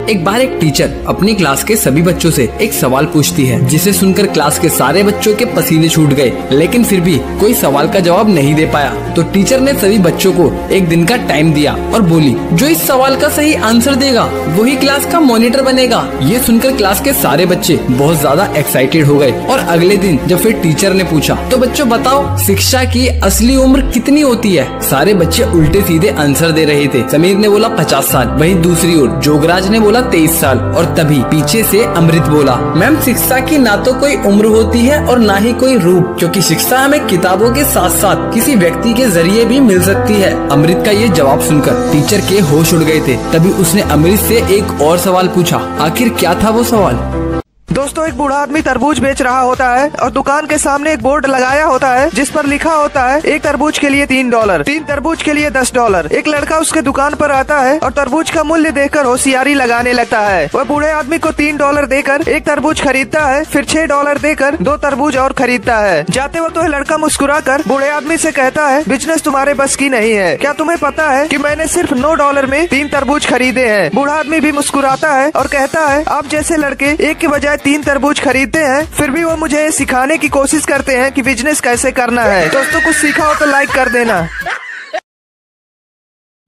एक बार एक टीचर अपनी क्लास के सभी बच्चों से एक सवाल पूछती है, जिसे सुनकर क्लास के सारे बच्चों के पसीने छूट गए, लेकिन फिर भी कोई सवाल का जवाब नहीं दे पाया। तो टीचर ने सभी बच्चों को एक दिन का टाइम दिया और बोली, जो इस सवाल का सही आंसर देगा वही क्लास का मॉनिटर बनेगा। ये सुनकर क्लास के सारे बच्चे बहुत ज्यादा एक्साइटेड हो गए और अगले दिन जब फिर टीचर ने पूछा, तो बच्चों बताओ शिक्षा की असली उम्र कितनी होती है? सारे बच्चे उल्टे सीधे आंसर दे रहे थे। समीर ने बोला 50 साल, वहीं दूसरी ओर जोगराज ने बोला 23 साल और तभी पीछे से अमृत बोला, मैम शिक्षा की ना तो कोई उम्र होती है और ना ही कोई रूप, क्योंकि शिक्षा हमें किताबों के साथ साथ किसी व्यक्ति के जरिए भी मिल सकती है। अमृत का ये जवाब सुनकर टीचर के होश उड़ गए थे। तभी उसने अमृत से एक और सवाल पूछा। आखिर क्या था वो सवाल? दोस्तों, एक बूढ़ा आदमी तरबूज बेच रहा होता है और दुकान के सामने एक बोर्ड लगाया होता है जिस पर लिखा होता है एक तरबूज के लिए $3, 3 तरबूज के लिए $10। एक लड़का उसके दुकान पर आता है और तरबूज का मूल्य देखकर होशियारी लगाने लगता है। वह बूढ़े आदमी को $3 देकर एक तरबूज खरीदता है, फिर $6 देकर 2 तरबूज और खरीदता है। जाते वक्त वह लड़का मुस्कुराकर बूढ़े आदमी से कहता है, बिजनेस तुम्हारे बस की नहीं है, क्या तुम्हें पता है कि मैंने सिर्फ $9 में 3 तरबूज खरीदे हैं? बूढ़ा आदमी भी मुस्कुराता है और कहता है, आप जैसे लड़के एक के बजाय 3 तरबूज खरीदते हैं, फिर भी वो मुझे सिखाने की कोशिश करते हैं कि बिजनेस कैसे करना है। दोस्तों, कुछ सीखा हो तो लाइक कर देना।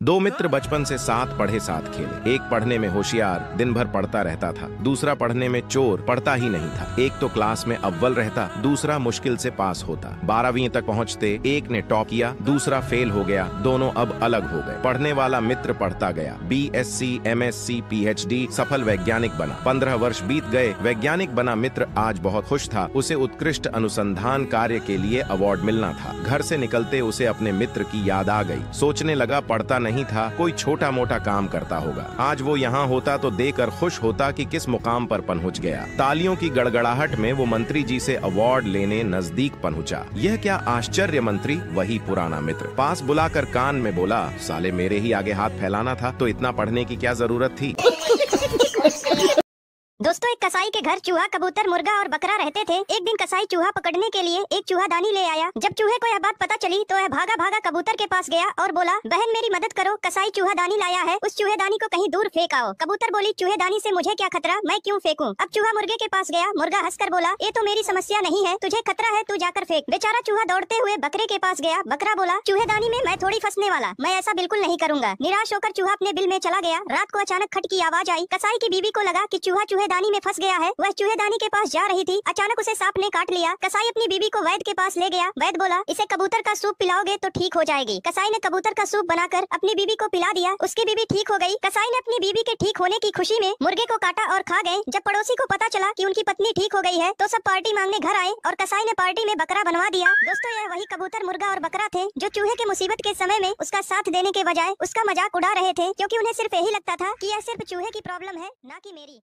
दो मित्र बचपन से साथ पढ़े साथ खेले। एक पढ़ने में होशियार, दिन भर पढ़ता रहता था। दूसरा पढ़ने में चोर, पढ़ता ही नहीं था। एक तो क्लास में अव्वल रहता, दूसरा मुश्किल से पास होता। 12वीं तक पहुंचते एक ने टॉप किया, दूसरा फेल हो गया। दोनों अब अलग हो गए। पढ़ने वाला मित्र पढ़ता गया, BSc, MSc, PhD, सफल वैज्ञानिक बना। 15 वर्ष बीत गए। वैज्ञानिक बना मित्र आज बहुत खुश था। उसे उत्कृष्ट अनुसंधान कार्य के लिए अवार्ड मिलना था। घर से निकलते उसे अपने मित्र की याद आ गई। सोचने लगा, पढ़ता नहीं था, कोई छोटा मोटा काम करता होगा। आज वो यहाँ होता तो देखकर खुश होता कि किस मुकाम पर पहुंच गया। तालियों की गड़गड़ाहट में वो मंत्री जी से अवार्ड लेने नजदीक पहुंचा। यह क्या आश्चर्य, मंत्री वही पुराना मित्र पास बुलाकर कान में बोला, साले मेरे ही आगे हाथ फैलाना था तो इतना पढ़ने की क्या जरूरत थी? दोस्तों, एक कसाई के घर चूहा, कबूतर, मुर्गा और बकरा रहते थे। एक दिन कसाई चूहा पकड़ने के लिए एक चूहादानी ले आया। जब चूहे को यह बात पता चली तो वह भागा भागा कबूतर के पास गया और बोला, बहन मेरी मदद करो, कसाई चूहादानी लाया है, उस चूहेदानी को कहीं दूर फेंक आओ। कबूतर बोली, चूहेदानी से मुझे क्या खतरा, मैं क्यों फेंकूं? अब चूहा मुर्गे के पास गया। मुर्गा हंसकर बोला, ये तो मेरी समस्या नहीं है, तुझे खतरा है, तू जाकर फेंक। बेचारा चूहा दौड़ते हुए बकरे के पास गया। बकरा बोला, चूहेदानी में मैं थोड़ी फंसने वाला, मैं ऐसा बिल्कुल नहीं करूंगा। निराश होकर चूहा अपने बिल में चला गया। रात को अचानक खट की आवाज आई। कसाई की बीवी को लगा कि चूहा चूहेदानी में फंस गया है। वह चूहेदानी के पास जा रही थी, अचानक उसे सांप ने काट लिया। कसाई अपनी बीवी को वैद्य के पास ले गया। वैद्य बोला, इसे कबूतर का सूप पिलाओगे तो ठीक हो जाएगी। कसाई ने कबूतर का सूप बनाकर अपनी बीवी को पिला दिया। उसकी बीवी ठीक हो गई। कसाई ने अपनी बीवी के ठीक होने की खुशी में मुर्गे को काटा और खा गए। जब पड़ोसी को पता चला कि उनकी पत्नी ठीक हो गई है तो सब पार्टी मांगने घर आए और कसाई ने पार्टी में बकरा बनवा दिया। दोस्तों, यह वही कबूतर, मुर्गा और बकरा थे जो चूहे के मुसीबत के समय में उसका साथ देने के बजाय उसका मजाक उड़ा रहे थे, क्योंकि उन्हें सिर्फ यही लगता था कि यह सिर्फ चूहे की प्रॉब्लम है, ना कि मेरी।